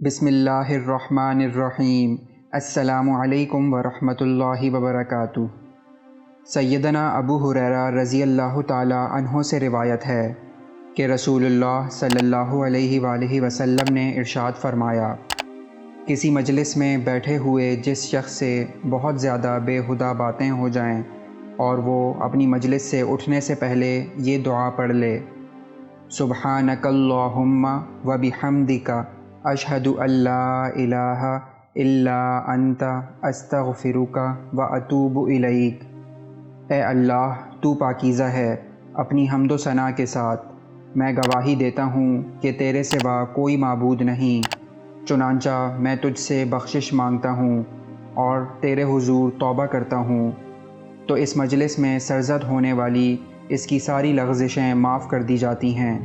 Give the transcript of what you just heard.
بسم اللہ الرحمن الرحیم۔ السلام علیکم ورحمۃ اللہ وبرکاتہ۔ سیدنا ابو ہریرہ رضی اللہ تعالی عنہ سے روایت ہے کہ رسول اللہ صلی اللہ علیہ وآلہ وسلم نے ارشاد فرمایا، کسی مجلس میں بیٹھے ہوئے جس شخص سے بہت زیادہ بےہودہ باتیں ہو جائیں اور وہ اپنی مجلس سے اٹھنے سے پہلے یہ دعا پڑھ لے، سبحانک اللہم وبحمدک اشہد ان لا الہ الا انت استغفرک واتوب الیک۔ اے اللہ، تو پاکیزہ ہے اپنی حمد و ثنا کے ساتھ، میں گواہی دیتا ہوں کہ تیرے سوا کوئی معبود نہیں، چنانچہ میں تجھ سے بخشش مانگتا ہوں اور تیرے حضور توبہ کرتا ہوں۔ تو اس مجلس میں سرزد ہونے والی اس کی ساری لغزشیں معاف کر دی جاتی ہیں۔